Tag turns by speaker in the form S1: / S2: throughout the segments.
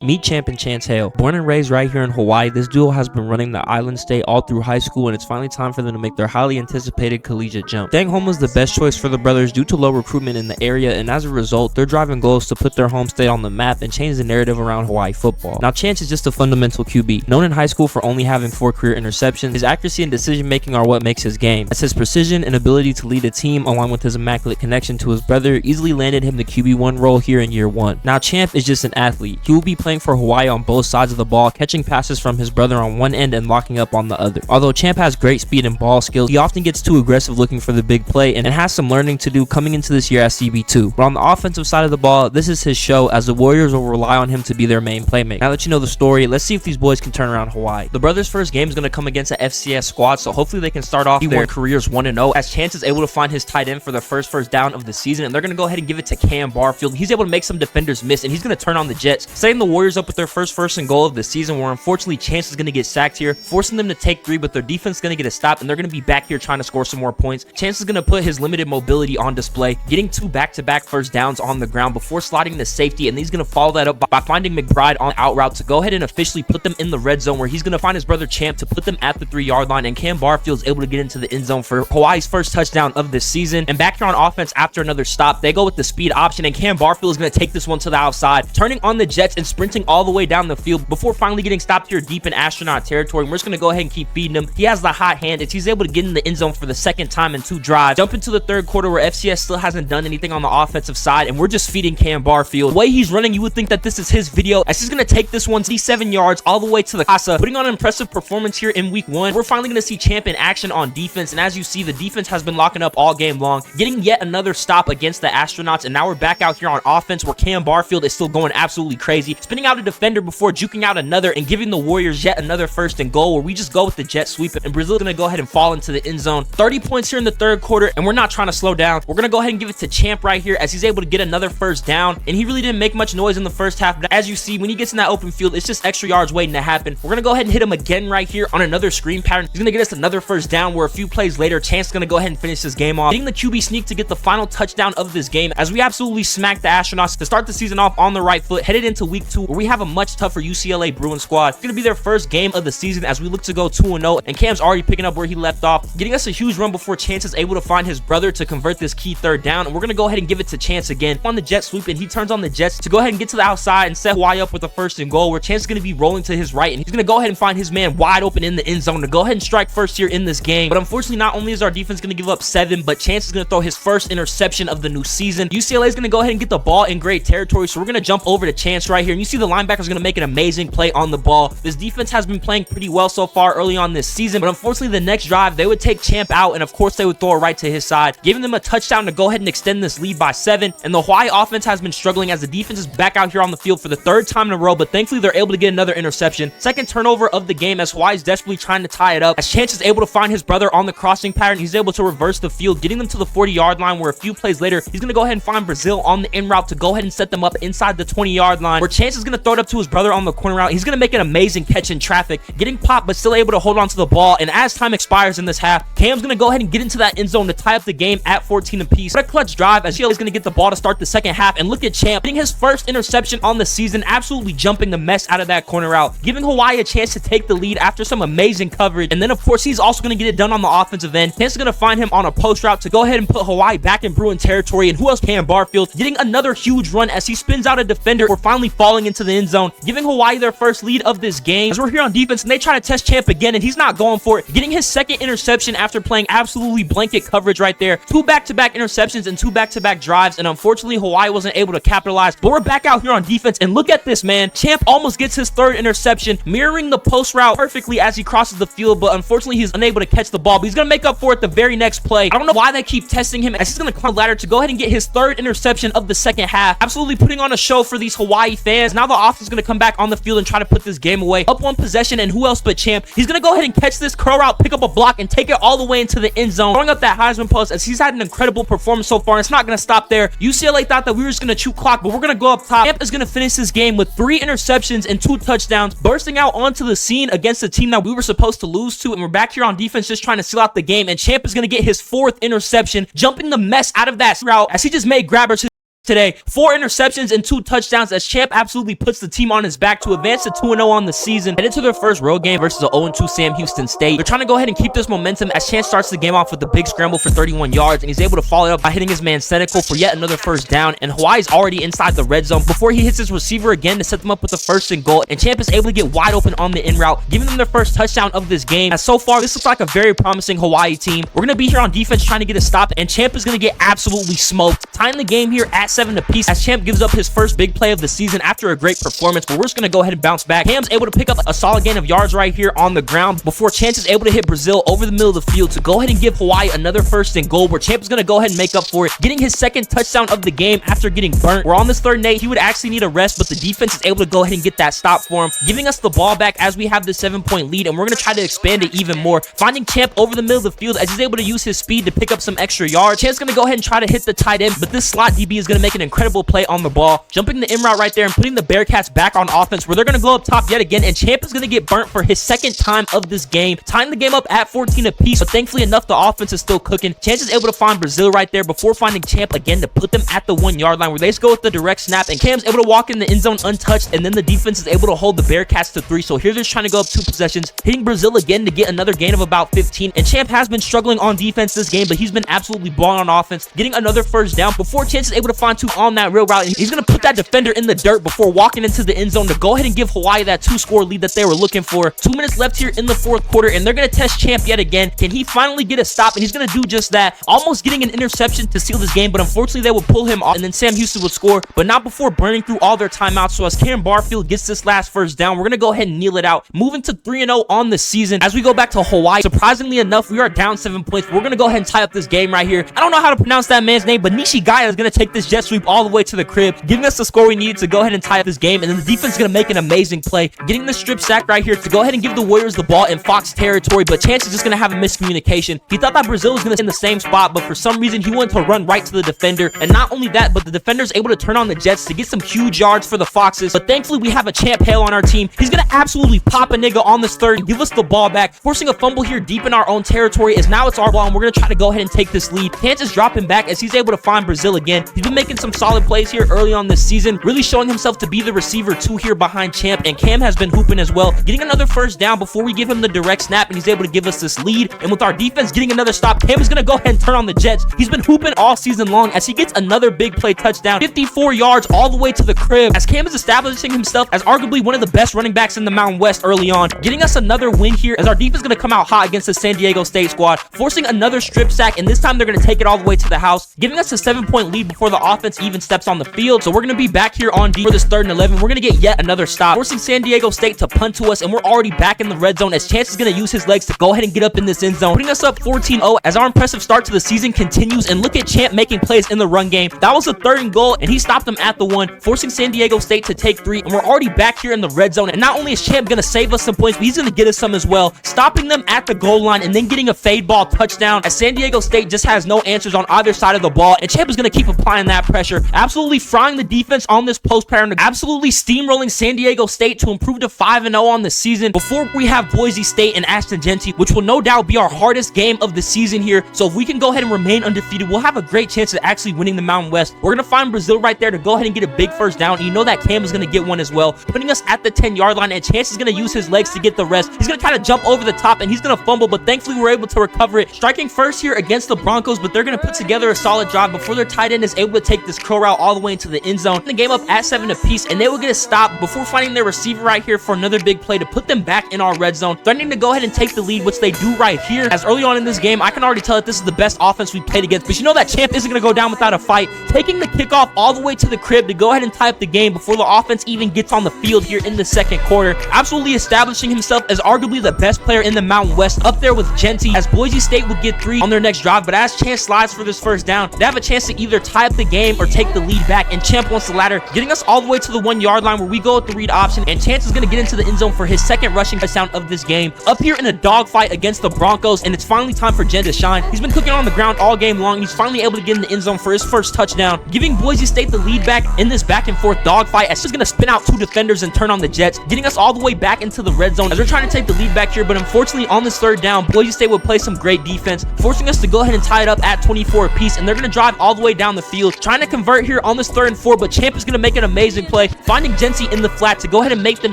S1: Meet Champ and Chance Hale. Born and raised right here in Hawaii, this duo has been running the island state all through high school, and it's finally time for them to make their highly anticipated collegiate jump. Staying home was the best choice for the brothers due to low recruitment in the area, and as a result, they're driving goals to put their home state on the map and change the narrative around Hawaii football. Now, Chance is just a fundamental QB. Known in high school for only having 4 career interceptions, his accuracy and decision making are what makes his game. As his precision and ability to lead a team, along with his immaculate connection to his brother, easily landed him the QB1 role here in year 1. Now, Champ is just an athlete. He will be playing for Hawaii on both sides of the ball, catching passes from his brother on one end and locking up on the other. Although Champ has great speed and ball skills, he often gets too aggressive looking for the big play and has some learning to do coming into this year as CB2. But on the offensive side of the ball, this is his show, as the Warriors will rely on him to be their main playmaker. Now that you know the story, let's see if these boys can turn around Hawaii. The brothers' first game is going to come against an FCS squad, so hopefully they can start off their careers 1-0, as Chance is able to find his tight end for the first down of the season, and they're going to go ahead and give it to Cam Barfield. He's able to make some defenders miss, and he's going to turn on the Jets, setting the Warriors up with their first and goal of the season, where unfortunately Chance is going to get sacked here, forcing them to take 3, but their defense is going to get a stop, and they're going to be back here trying to score some more points. Chance is going to put his limited mobility on display, getting 2 back-to-back first downs on the ground before sliding to safety, and he's going to follow that up by finding McBride on out route to go ahead and officially put them in the red zone, where he's going to find his brother Champ to put them at the 3-yard line, and Cam Barfield is able to get into the end zone for Hawaii's first touchdown of this season. And back here on offense, after another stop, they go with the speed option, and Cam Barfield is going to take this one to the outside, turning on the Jets and sprinting all the way down the field before finally getting stopped here deep in astronaut territory. And we're just going to go ahead and keep feeding him. He has the hot hand, as he's able to get in the end zone for the second time in 2 drives. Jump into the third quarter, where FCS still hasn't done anything on the offensive side, and we're just feeding Cam Barfield. The way he's running, you would think that this is his video, as he's going to take this one 67 yards all the way to the casa, putting on an impressive performance here in week 1. We're finally going to see Champ in action on defense, and as you see, the defense has been locking up all game long, getting yet another stop against the astronauts. And now we're back out here on offense, where Cam Barfield is still going absolutely crazy, spinning out a defender before juking out another and giving the Warriors yet another first and goal, where we just go with the jet sweep, and Brazil's gonna go ahead and fall into the end zone. 30 points here in the third quarter, and we're not trying to slow down. We're gonna go ahead and give it to Champ right here, as he's able to get another first down, and he really didn't make much noise in the first half, but as you see, when he gets in that open field, it's just extra yards waiting to happen. We're gonna go ahead and hit him again right here on another screen pattern. He's gonna get us another first down, where a few plays later, Chance is gonna go ahead and finish this game off, getting the QB sneak to get the final touchdown of this game, as we absolutely smacked the astronauts to start the season off on the right foot, headed into week 2, where we have a much tougher UCLA Bruins squad. It's gonna be their first game of the season, as we look to go 2-0, and Cam's already picking up where he left off, getting us a huge run before Chance is able to find his brother to convert this key third down. And we're gonna go ahead and give it to Chance again on the jet sweep, and he turns on the Jets to go ahead and get to the outside and set Hawaii up with a first and goal, where Chance is gonna be rolling to his right, and he's gonna go ahead and find his man wide open in the end zone to go ahead and strike first here in this game. But unfortunately, not only is our defense gonna give up 7, but Chance is gonna throw his first interception of the new season. UCLA is gonna go ahead and get the ball in great territory, so we're gonna jump over to Chance right here, and you see the linebacker's gonna make an amazing play on the ball. This defense has been playing pretty well so far early on this season, but unfortunately the next drive they would take Champ out, and of course they would throw it right to his side, giving them a touchdown to go ahead and extend this lead by 7. And the Hawaii offense has been struggling, as the defense is back out here on the field for the 3rd time in a row, but thankfully they're able to get another interception. Second turnover of the game, as Hawaii is desperately trying to tie it up, as Chance is able to find his brother on the crossing pattern. He's able to reverse the field, getting them to the 40-yard line, where a few plays later he's going to go ahead and find Brazil on the in route to go ahead and set them up inside the 20-yard line, where Chance is going to throw it up to his brother on the corner route. He's going to make an amazing catch in traffic, getting popped but still able to hold on to the ball. And as time expires in this half, Cam's going to go ahead and get into that end zone to tie up the game at 14 apiece. What a clutch drive, as UCLA is going to get the ball to start the second half. And look at Champ getting his first interception on the season, absolutely jumping the mess out of that corner route, giving Hawaii a chance to take the lead after some amazing coverage. And then of course he's also going to get it done on the offensive end. Chance is going to find him on a post route to go ahead and put Hawaii back in Bruin territory. And who else? Cam Barfield getting another huge run, as he spins out a defender for finally falling into the end zone, giving Hawaii their first lead of this game. As we're here on defense, and they try to test Champ again, and he's not going for it, getting his second interception after playing absolutely blanket coverage right there. 2 back-to-back interceptions and 2 back-to-back drives, and unfortunately Hawaii wasn't able to capitalize. But we're back out here on defense, and look at this, man. Champ almost gets his 3rd interception, mirroring the post route perfectly as he crosses the field, but unfortunately he's unable to catch the ball. But he's going to make up for it the very next play. I don't know why they keep testing him, as he's going to climb the ladder to go ahead and get his 3rd interception of the second half, absolutely putting on a show for these Hawaii fans. Now the offense is going to come back on the field and try to put this game away. Up 1 possession, and who else but Champ? He's going to go ahead and catch this curl route, pick up a block, and take it all the way into the end zone, throwing up that Heisman post, as he's had an incredible performance so far, and it's not going to stop there. UCLA thought that we were just going to chew clock, but we're going to go up top. Champ is going to finish this game with 3 interceptions and 2 touchdowns, bursting out onto the scene against a team that we were supposed to lose to. And we're back here on defense just trying to seal out the game, and Champ is going to get his 4th interception, jumping the mess out of that route, as he just made grabbers. today. 4 interceptions and 2 touchdowns as Champ absolutely puts the team on his back to advance to 2-0 on the season. Head into their first road game versus a 0-2 Sam Houston State. They're trying to go ahead and keep this momentum as Chance starts the game off with a big scramble for 31 yards, and he's able to follow it up by hitting his man Senecal for yet another first down, and Hawaii's already inside the red zone before he hits his receiver again to set them up with a 1st and goal, and Champ is able to get wide open on the in route, giving them their first touchdown of this game. As so far, this looks like a very promising Hawaii team. We're going to be here on defense trying to get a stop, and Champ is going to get absolutely smoked, tying the game here at 7 apiece as Champ gives up his first big play of the season after a great performance, but we're just going to go ahead and bounce back. Cam's able to pick up a solid gain of yards right here on the ground before Chance is able to hit Brazil over the middle of the field to go ahead and give Hawaii another 1st and goal, where Champ is going to go ahead and make up for it, getting his 2nd touchdown of the game after getting burnt. We're on this 3rd and 8. He would actually need a rest, but the defense is able to go ahead and get that stop for him, giving us the ball back as we have the 7-point lead, and we're going to try to expand it even more, finding Champ over the middle of the field as he's able to use his speed to pick up some extra yards. Champ's going to go ahead and try to hit the tight end, but this slot DB is going to make an incredible play on the ball, jumping the in route right there and putting the Bearcats back on offense, where they're going to go up top yet again, and Champ is going to get burnt for his 2nd time of this game, tying the game up at 14 apiece, but thankfully enough, the offense is still cooking. Chance is able to find Brazil right there before finding Champ again to put them at the 1-yard line, where they just go with the direct snap, and Cam's able to walk in the end zone untouched, and then the defense is able to hold the Bearcats to 3. So here they're just trying to go up 2 possessions, hitting Brazil again to get another gain of about 15, and Champ has been struggling on defense this game, but he's been absolutely balling on offense, getting another 1st down before Chance is able to find 2 on that real route, and he's going to put that defender in the dirt before walking into the end zone to go ahead and give Hawaii that 2-score lead that they were looking for. 2 minutes left here in the 4th quarter, and they're going to test Champ yet again. Can he finally get a stop? And he's going to do just that, almost getting an interception to seal this game, but unfortunately they will pull him off, and then Sam Houston would score, but not before burning through all their timeouts. So as Cam Barfield gets this last 1st down, we're going to go ahead and kneel it out, moving to 3-0 on the season. As we go back to Hawaii, surprisingly enough, we are down 7 points. We're going to go ahead and tie up this game right here. I don't know how to pronounce that man's name, but Nishigaya is going to take this jet sweep all the way to the crib, giving us the score we needed to go ahead and tie up this game, and then the defense is going to make an amazing play, getting the strip sack right here to go ahead and give the Warriors the ball in Fox territory, but Chance is just going to have a miscommunication. He thought that Brazil was going to stay in the same spot, but for some reason he wanted to run right to the defender, and not only that, but the defender's able to turn on the Jets to get some huge yards for the Foxes, but thankfully we have a Champ Hale on our team. He's going to absolutely pop a nigga on this 3rd and give us the ball back, forcing a fumble here deep in our own territory, as now it's our ball, and we're going to try to go ahead and take this lead. Chance is dropping back as he's able to find Brazil again. He's been making some solid plays here early on this season, really showing himself to be the receiver 2 here behind Champ, and Cam has been hooping as well, getting another 1st down before we give him the direct snap, and he's able to give us this lead. And with our defense getting another stop, Cam is going to go ahead and turn on the Jets. He's been hooping all season long as he gets another big play touchdown, 54 yards all the way to the crib, as Cam is establishing himself as arguably one of the best running backs in the Mountain West early on, getting us another win here as our defense is going to come out hot against the San Diego State squad, forcing another strip sack, and this time they're going to take it all the way to the house, giving us a 7-point lead before the offense even steps on the field. So we're going to be back here on D for this 3rd and 11. We're going to get yet another stop, forcing San Diego State to punt to us, and we're already back in the red zone as Chance is going to use his legs to go ahead and get up in this end zone, putting us up 14-0 as our impressive start to the season continues. And look at Champ making plays in the run game. That was a 3rd and goal, and he stopped them at the 1, forcing San Diego State to take 3, and we're already back here in the red zone. And not only is Champ going to save us some points, but he's going to get us some as well, stopping them at the goal line and then getting a fade ball touchdown as San Diego State just has no answers on either side of the ball, and Champ is going to keep applying that pressure, absolutely frying the defense on this post pattern, absolutely steamrolling San Diego State to improve to 5-0 on the season before we have Boise State and Ashton Genty, which will no doubt be our hardest game of the season here. So if we can go ahead and remain undefeated, we'll have a great chance at actually winning the Mountain West. We're going to find Brazil right there to go ahead and get a big 1st down, and you know that Cam is going to get one as well, putting us at the 10-yard line, and Chance is going to use his legs to get the rest. He's going to try to jump over the top, and he's going to fumble, but thankfully we're able to recover it, striking first here against the Broncos, but they're going to put together a solid drive before their tight end is able to take this curl route all the way into the end zone. The game up at 7 apiece, and they will get a stop before finding their receiver right here for another big play to put them back in our red zone, threatening to go ahead and take the lead, which they do right here. As early on in this game, I can already tell that this is the best offense we've played against, but you know that Champ isn't going to go down without a fight, taking the kickoff all the way to the crib to go ahead and tie up the game before the offense even gets on the field here in the 2nd quarter, absolutely establishing himself as arguably the best player in the Mountain West, up there with Genty, as Boise State would get 3 on their next drive, but as Chance slides for this 1st down, they have a chance to either tie up the game or take the lead back, and Champ wants the latter, getting us all the way to the 1-yard line where we go with the read option, and Chance is going to get into the end zone for his 2nd rushing touchdown of this game, up here in a dogfight against the Broncos, and it's finally time for Jen to shine. He's been cooking on the ground all game long, and he's finally able to get in the end zone for his 1st touchdown, giving Boise State the lead back in this back and forth dogfight as he's going to spin out 2 defenders and turn on the Jets, getting us all the way back into the red zone as we're trying to take the lead back here. But unfortunately, on this third down, Boise State would play some great defense, forcing us to go ahead and tie it up at 24 apiece. And they're going to drive all the way down the field, trying to convert here on this 3rd and 4. But Champ is going to make an amazing play, finding Jency in the flat to go ahead and make them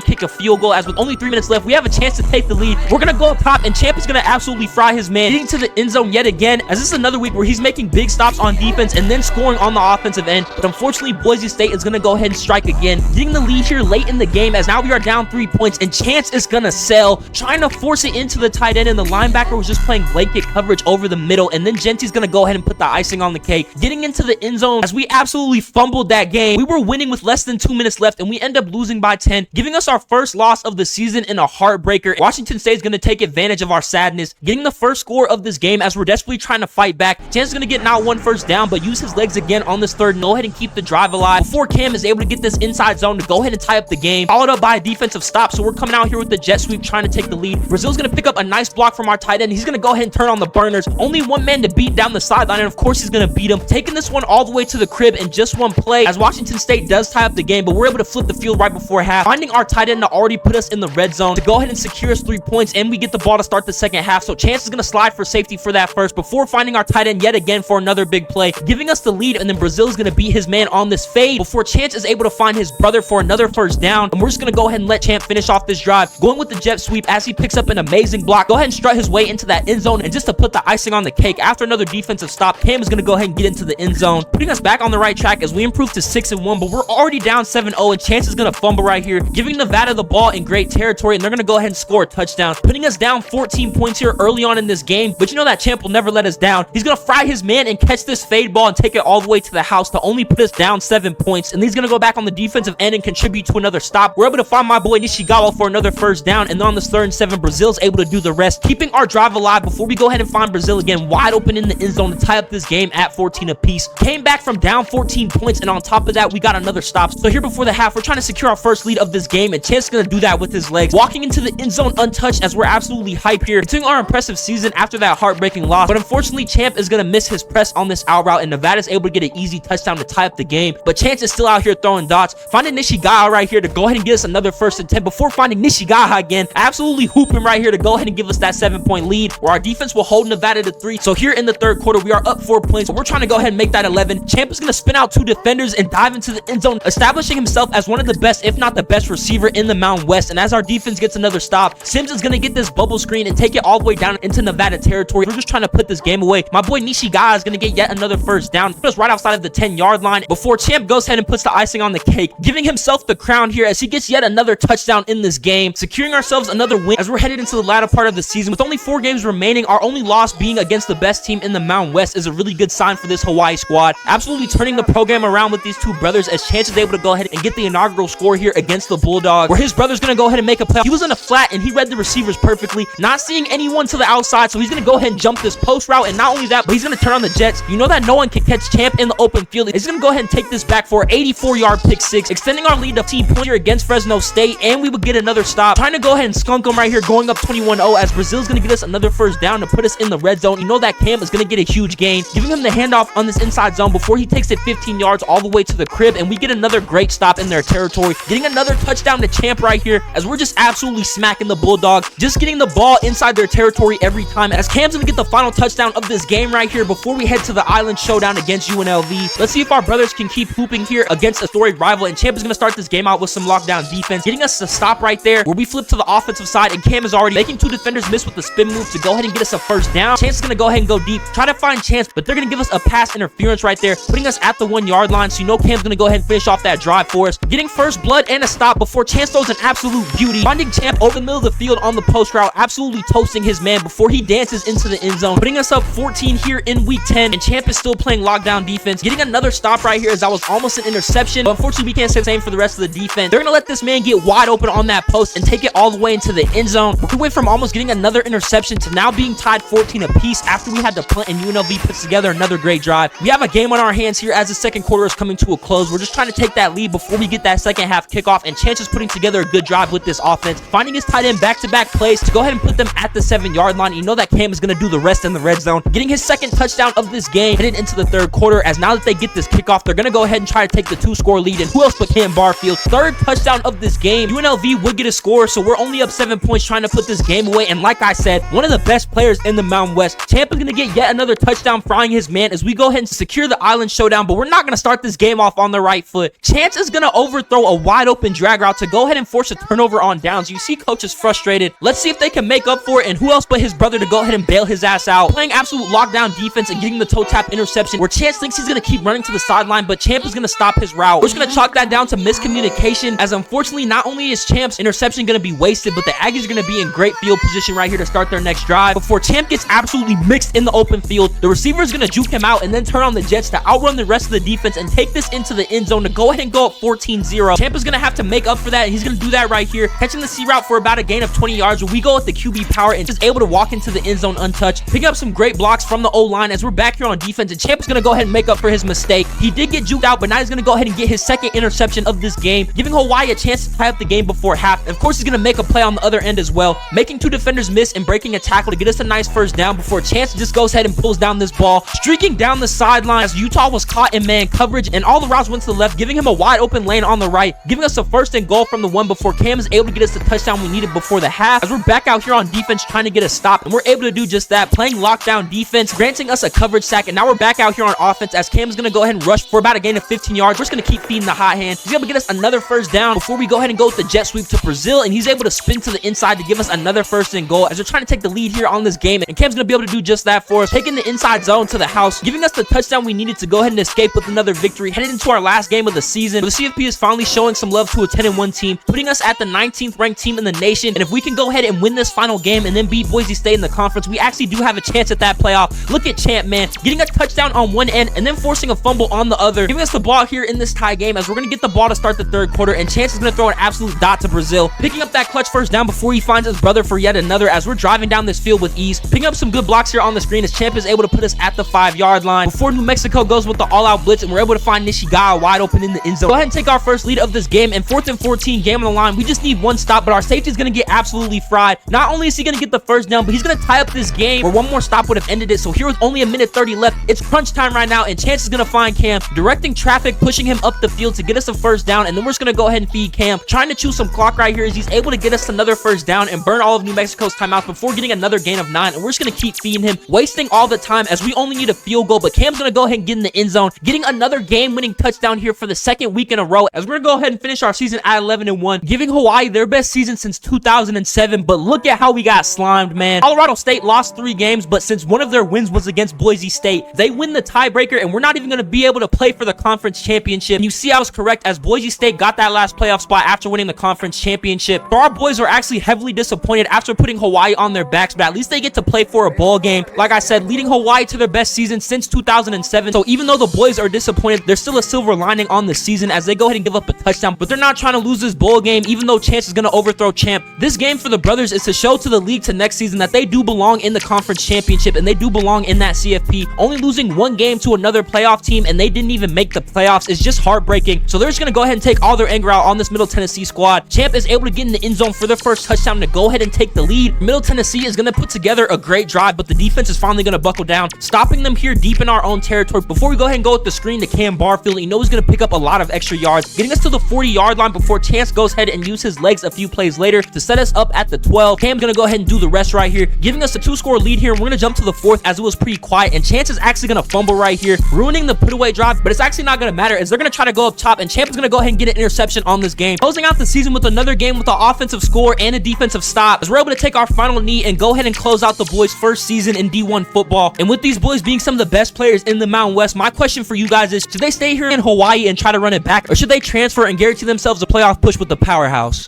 S1: kick a field goal. As with only 3 minutes left, we have a chance to take the lead. We're going to go up top, and Champ is going to absolutely fry his man, getting to the end zone yet again, as this is another week where he's making big stops on defense and then scoring on the offensive end. But unfortunately, Boise State is going to go ahead and strike again, getting the lead here late in the game, as now we are down 3 points, and Chance is going to sell, trying to force it into the tight end, and the linebacker was just playing blanket coverage over the middle. And then Jency's going to go ahead and put the icing on the cake, getting into the end zone as we absolutely fumbled that game. We were winning with less than 2 minutes left, and we end up losing by 10, giving us our first loss of the season in a heartbreaker. Washington State is going to take advantage of our sadness, getting the first score of this game as we're desperately trying to fight back. Chance is going to get not 1 first down, but use his legs again on this 3rd and go ahead and keep the drive alive before Cam is able to get this inside zone to go ahead and tie up the game, followed up by a defensive stop. So we're coming out here with the jet sweep, trying to take the lead. Brazil's going to pick up a nice block from our tight end. He's going to go ahead and turn on the burners. Only one man to beat down the sideline, and of course he's going to beat him, taking this one all the way to the crib in just 1 play, as Washington State does tie up the game. But we're able to flip the field right before half, finding our tight end to already put us in the red zone to go ahead and secure us 3 points, and we get the ball to start the second half. So Chance is going to slide for safety for that first before finding our tight end yet again for another big play, giving us the lead. And then Brazil is going to beat his man on this fade before Chance is able to find his brother for another first down. And we're just going to go ahead and let Champ finish off this drive, going with the jet sweep as he picks up an amazing block, go ahead and strut his way into that end zone. And just to put the icing on the cake, after another defensive stop, Cam is going to go ahead and get into the end zone, putting us back on the right track as we improve to 6-1. But we're already down 7-0, and Chance is going to fumble right here, giving Nevada the ball in great territory, and they're going to go ahead and score a touchdown, putting us down 14 points here early on in this game. But you know that Champ will never let us down. He's going to fry his man and catch this fade ball and take it all the way to the house to only put us down 7 points. And he's going to go back on the defensive end and contribute to another stop. We're able to find my boy Nishigawa for another first down, and then on this 3rd and 7, Brazil's able to do the rest, keeping our drive alive before we go ahead and find Brazil again wide open in the end zone to tie up this game at 14 apiece. Came back from down 14 points, and on top of that, we got another stop. So here before the half, we're trying to secure our first lead of this game, and Chance is going to do that with his legs, walking into the end zone untouched, as we're absolutely hype here, continuing our impressive season after that heartbreaking loss. But unfortunately, Champ is going to miss his press on this out route, and Nevada's able to get an easy touchdown to tie up the game. But Chance is still out here throwing dots, finding Nishigawa right here to go ahead and get us another 1st and 10 before finding Nishigawa again, absolutely hooping right here to go ahead and give us that 7-point lead, where our defense will hold Nevada to 3. So here in the 3rd quarter, we are up 4 points, but we're trying to go ahead and make that 11. Champ is going to spin out 2 defenders and dive into the end zone, establishing himself as one of the best, if not the best receiver in the Mountain West. And as our defense gets another stop, Sims is going to get this bubble screen and take it all the way down into Nevada territory. We're just trying to put this game away. My boy Nishigawa is going to get yet another first down, put us right outside of the 10-yard line before Champ goes ahead and puts the icing on the cake, giving himself the crown here as he gets yet another touchdown in this game, securing ourselves another win as we're headed into the latter part of the season. With only 4 games remaining, our only loss being against the best team in the Mountain West is a really good sign for this Hawaii squad. Absolutely turning the program around with these 2 brothers, as Chance is able to go ahead and get the inaugural score here against the Bulldogs, where his brother's going to go ahead and make a play. He was in a flat and he read the receivers perfectly, not seeing anyone to the outside, so he's going to go ahead and jump this post route. And not only that, but he's going to turn on the jets. You know that no one can catch Champ in the open field. He's going to go ahead and take this back for an 84-yard pick 6, extending our lead to 10 points here against Fresno State, and we would get another stop, trying to go ahead and skunk them right here, going up 21-0, as Brazil's going to get us another first down to put us in the red zone. You know that Cam is going to get a huge gain, giving him the handoff on this inside zone before he takes it 15 yards all the way to the crib, and we get another great stop in their territory, getting another touchdown to Champ right here, as we're just absolutely smacking the Bulldogs, just getting the ball inside their territory every time, as Cam's going to get the final touchdown of this game right here before we head to the Island Showdown against UNLV. Let's see if our brothers can keep hooping here against a storied rival, and Champ is going to start this game out with some lockdown defense, getting us to stop right there where we flip to the offensive side, and Cam is already making 2 defenders miss with the spin move to go ahead and get us a first down. Chance is going to go ahead and go deep, try to find Chance, but they're going to give us a pass interference right there, putting us at the 1-yard line. So you know Cam's going to go ahead and finish off that drive for us, getting first blood and a stop before Chance throws an absolute beauty, finding Champ over the middle of the field on the post route, absolutely toasting his man before he dances into the end zone, putting us up 14 here in week 10. And Champ is still playing lockdown defense, getting another stop right here, as that was almost an interception, but unfortunately we can't say the same for the rest of the defense. They're going to let this man get wide open on that post and take it all the way into the end zone. We went from almost getting another interception to now being tied 14 apiece after we had to punt, and UNLV puts together another great drive. We have a game on our hands here as the 2nd quarter is coming to a close. We're just trying to take that lead before we get that second half kickoff, and Chance is putting together a good drive with this offense, finding his tight end back-to-back plays to go ahead and put them at the 7-yard line. You know that Cam is going to do the rest in the red zone, getting his 2nd touchdown of this game, headed into the 3rd quarter, as now that they get this kickoff, they're going to go ahead and try to take the 2-score lead, and who else but Cam Barfield, 3rd touchdown of this game, game, UNLV would get a score, so we're only up 7 points trying to put this game away. And like I said, one of the best players in the Mountain West, Champ is going to get yet another touchdown, frying his man as we go ahead and secure the island showdown. But we're not going to start this game off on the right foot. Chance is going to overthrow a wide open drag route to go ahead and force a turnover on downs. You see coach is frustrated. Let's see if they can make up for it, and who else but his brother to go ahead and bail his ass out. Playing absolute lockdown defense and getting the toe tap interception where Chance thinks he's going to keep running to the sideline, but Champ is going to stop his route. We're just going to chalk that down to miscommunication, as unfortunately not only is Champ's interception going to be wasted, but the Aggies are going to be in great field position right here to start their next drive before Champ gets absolutely mixed in the open field. The receiver is going to juke him out and then turn on the Jets to outrun the rest of the defense and take this into the end zone to go ahead and go up 14-0. Champ is going to have to make up for that, and he's going to do that right here, catching the C route for about a gain of 20 yards where we go with the QB power and just able to walk into the end zone untouched, picking up some great blocks from the O-line as we're back here on defense, and Champ is going to go ahead and make up for his mistake. He did get juked out, but now he's going to go ahead and get his second interception of this game, giving Hawaii a chance to tie up the game before half. And of course, he's going to make a play on the other end as well, making two defenders miss and breaking a tackle to get us a nice first down before Chance just goes ahead and pulls down this ball, streaking down the sideline as Utah was caught in man coverage, and all the routes went to the left, giving him a wide open lane on the right, giving us a first and goal from the one before Cam is able to get us the touchdown we needed before the half, as we're back out here on defense trying to get a stop, and we're able to do just that, playing lockdown defense, granting us a coverage sack. And now we're back out here on offense as Cam is going to go ahead and rush for about a gain of 15 yards. We're just going to keep feeding the hot hand. He's able to get us another first down before we go ahead and go with the jet sweep to Brazil, and he's able to spin to the inside to give us another first and goal as we're trying to take the lead here on this game. And Cam's going to be able to do just that for us, taking the inside zone to the house, giving us the touchdown we needed to go ahead and escape with another victory, headed into our last game of the season. The CFP is finally showing some love to a 10-1 team, putting us at the 19th ranked team in the nation. And if we can go ahead and win this final game and then beat Boise State in the conference, we actually do have a chance at that playoff. Look at Champ, man, getting a touchdown on one end and then forcing a fumble on the other, giving us the ball here in this tie game as we're going to get the ball to start the third quarter, and Chance is going to throw an absolute dot to Brazil, picking up that clutch first down before he finds his brother for yet another as we're driving down this field with ease, picking up some good blocks here on the screen as Champ is able to put us at the 5-yard line before New Mexico goes with the all-out blitz, and we're able to find Nishigawa wide open in the end zone. Go ahead and take our first lead of this game, and 4th and 14, game on the line. We just need one stop, but our safety is going to get absolutely fried. Not only is he going to get the first down, but he's going to tie up this game where one more stop would have ended it. So here with only a minute 30 left, it's crunch time right now, and Chance is going to find Cam, directing traffic, pushing him up the field to get us a first down, and then we're just going to go ahead and feed Cam, trying to chew some clock right here as he's able to get us another first down and burn all of New Mexico's timeouts before getting another gain of 9, and we're just going to keep feeding him, wasting all the time as we only need a field goal, but Cam's going to go ahead and get in the end zone, getting another game-winning touchdown here for the second week in a row as we're going to go ahead and finish our season at 11-1, giving Hawaii their best season since 2007. But look at how we got slimed, man. Colorado State lost 3 games, but since one of their wins was against Boise State, they win the tiebreaker, and we're not even going to be able to play for the conference championship. And you see I was correct, as Boise State got that last playoff spot after winning the conference championship. So our boys are actually heavily disappointed after putting Hawaii on their backs, but at least they get to play for a bowl game. Like I said, leading Hawaii to their best season since 2007. So even though the boys are disappointed, there's still a silver lining on the season as they go ahead and give up a touchdown, but they're not trying to lose this bowl game, even though Chance is going to overthrow Champ. This game for the brothers is to show to the league to next season that they do belong in the conference championship and they do belong in that CFP. Only losing one game to another playoff team and they didn't even make the playoffs is just heartbreaking. So they're just going to go ahead and take all their anger out on this Middle Tennessee squad. Champ is able to get in the end zone for their first touchdown to go ahead and take the lead. Middle Tennessee is going to put together a great drive, but the defense is finally going to buckle down, stopping them here deep in our own territory before we go ahead and go with the screen to Cam Barfield. You know he's going to pick up a lot of extra yards, getting us to the 40-yard line before Chance goes ahead and use his legs a few plays later to set us up at the 12. Cam's going to go ahead and do the rest right here, giving us a 2-score lead here. We're going to jump to the 4th as it was pretty quiet, and Chance is actually going to fumble right here, ruining the put-away drive, but it's actually not going to matter as they're going to try to go up top, and Champ is going to go ahead and get an interception on this game, closing out the season with another game with an offensive score and a defensive stop as we're able to take our final knee and go ahead and close out the boys' first season in D1 football. And with these boys being some of the best players in the Mountain West, my question for you guys is, should they stay here in Hawaii and try to run it back, or should they transfer and guarantee themselves a playoff push with the powerhouse?